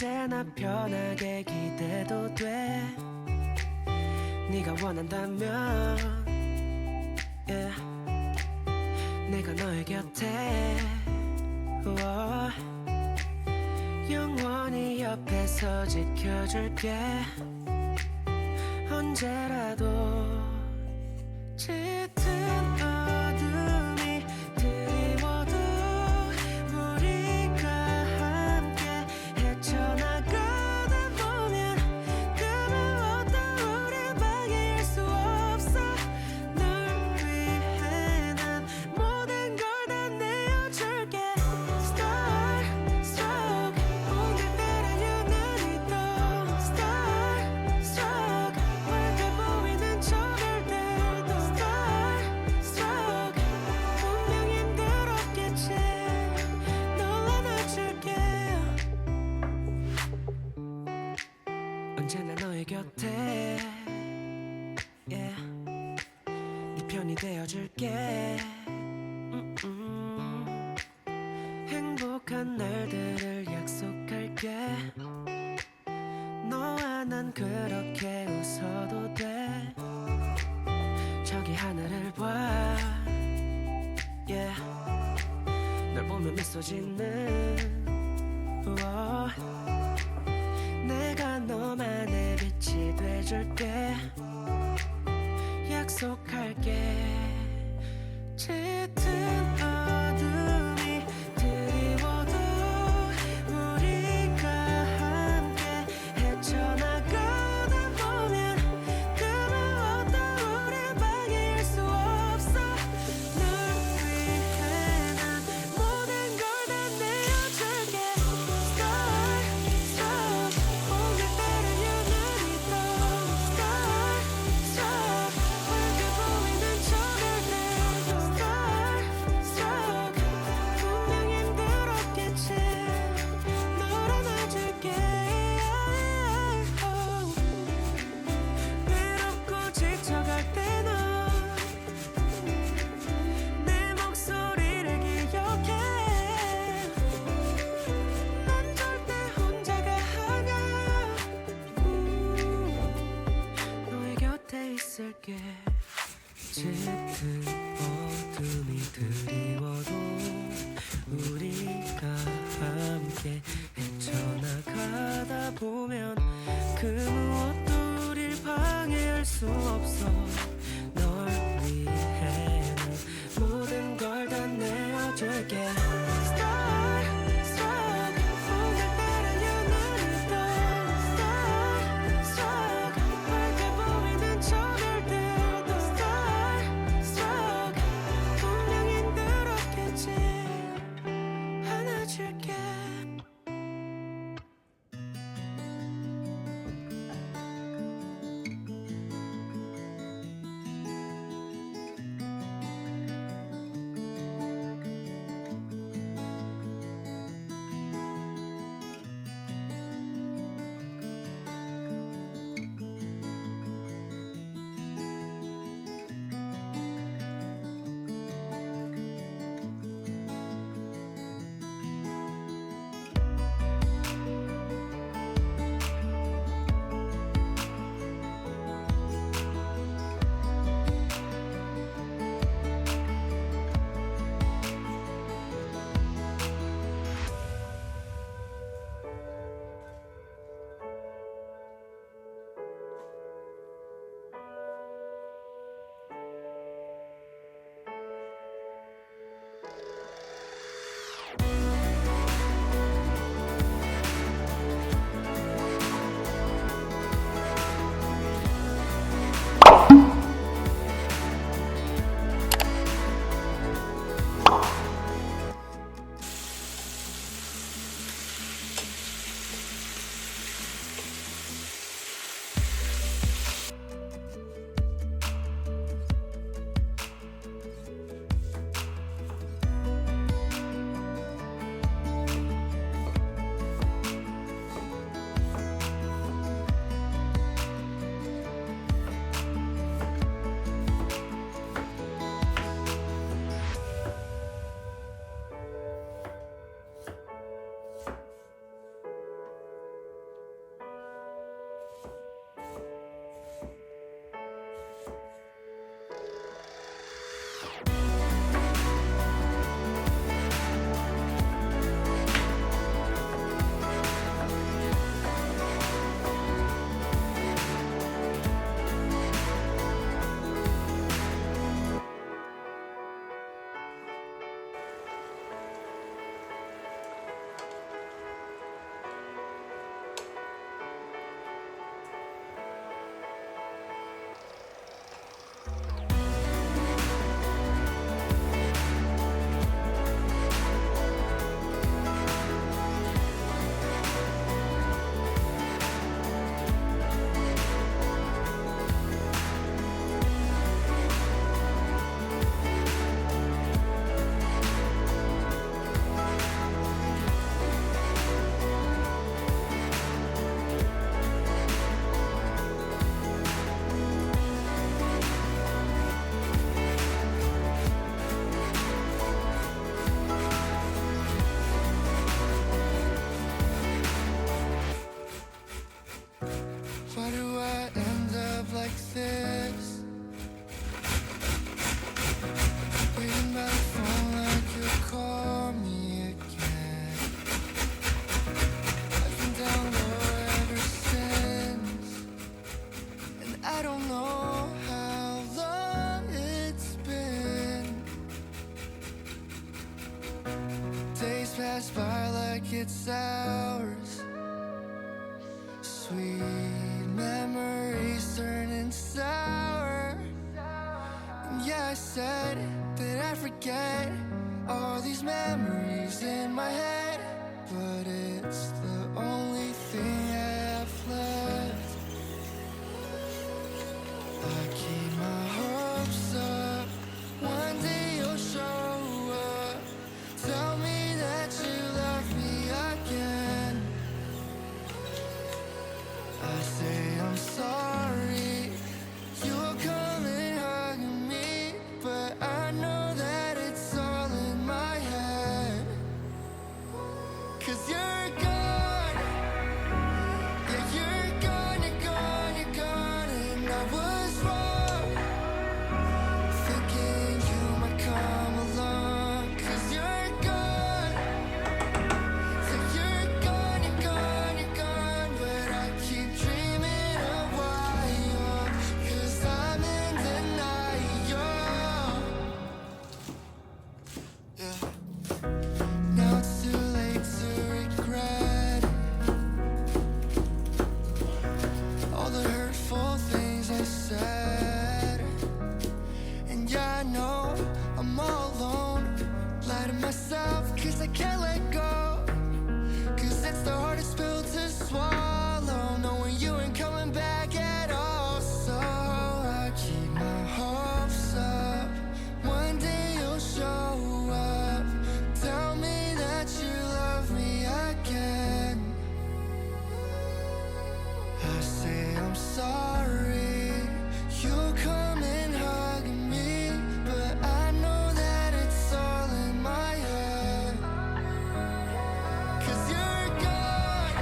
언제나 편하게 기대도 돼. 네가 원한다면 yeah. 내가 너의 곁에 영원히 옆에서 지켜줄게. 언제라도 짙은 어둠이 드리워도 우리가 함께 헤쳐나가다 보면 그 무엇도 우릴 방해할 수 없어. 널 위해 난 모든 걸 다 내어줄게. Star struck 오늘따라 유난히 더 Star struck 밝아 보이는 저 별들도 Star struck 분명 힘들었겠지. 널 안아줄게. 언제나 너의 곁에 yeah. 네 편이 되어줄게. 행복한 날들을 약속할게. 너와 난 그렇게 웃어도 돼. 저기 하늘을 봐 yeah. 널 보면 미소 짓는 내가 너만의 빛이 돼줄게. 약속할게. 짙은 어둠이 드리워도 우리가 함께 헤쳐나가다 보면 그 무엇도 우릴 방해할 수 없어. 널 위해 난 모든 걸 다 내어줄게. Star struck 오늘따라 유난히 더 Star struck 밝아 보이는 저 별들도 Star struck 분명 힘들었겠지. 널 안아줄게. 외롭고 지쳐갈 때 넌 내 목소리를 기억해. 난 절대 혼자가 아냐. 너의 곁에 있을게. 짙은 어둠이 드리워도 우리가 함께 헤쳐나가다 보면 그 무엇도 우릴 방해할 수 없어. 널 위해 난 모든 걸 다 내어줄게. Star struck 오늘따라 유난히 더 Star struck 밝아 보이는 저 별들도 Star struck 분명 힘들었겠지. 안아줄게. forget all these memories in my head, but it's the only thing I have left. I keep my hopes up, one day you'll show up. Tell me that you love me again. I say I'm sorry, you'll come and hug me, but I know that it's all in my head. 'Cause you're gone, yeah, you're gone, you're gone, you're gone. And I was wrong, thinking you might come along. 'Cause you're gone, so you're gone, you're gone, you're gone. But I keep dreaming of why you're, 'cause I'm in denial. Yeah. Now it's too late to regret all the hurtful things I said. And yeah, I know I'm all alone, lie to myself 'cause I can't let go. 'Cause it's the hardest pill to swallow, knowing you ain't coming back at all. So I keep my hopes up, one day you'll show up. Tell me that you love me again. I say I'm sorry, you'll come and hug me, but I know that it's all in my head. 'Cause you're gone,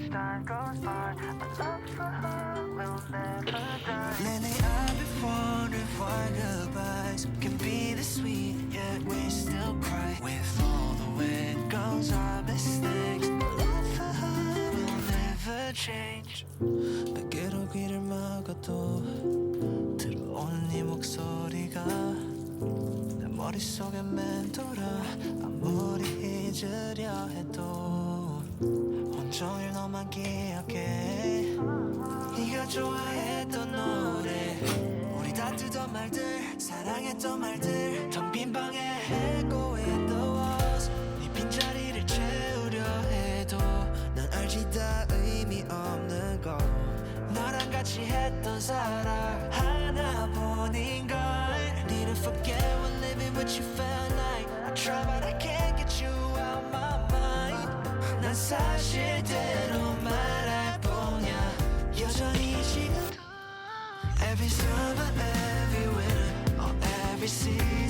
much time goes by, my love for her will never die. Lately I've been wondering why goodbyes can be this sweet, yet we still cry. With all the way it goes, our mistakes, my love for her will never change. 베개로 귀를 막아도 들어오는 네 목소리가 내 머릿속에 맴돌아. 아무리 잊으려 해도 온종일 너만 기억해. 네가 좋아했던 노래, 우리 다투던 말들, 사랑했던 말들, 텅 빈 방에 echo in the walls. 네 빈자리를 채우려 해도 난 알지 다 의미 없는 걸. 너랑 같이 했던 사랑 하나뿐인걸. Didn't forget when living with you felt like I try but I can't get you out my mind. 난 사실대로 말할 뿐이야. 여전히 지금도 Every summer, every winter, or every season